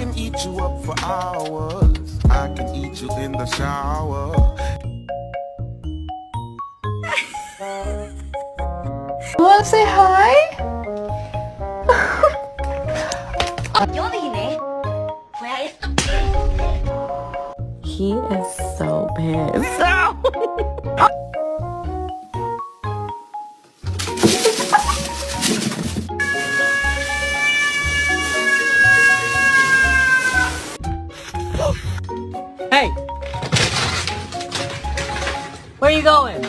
can eat you up for hours. I can eat you in the shower. Wanna say hi? 연예인이네. 뭐야? He is so pissed. Hey! Where are you going?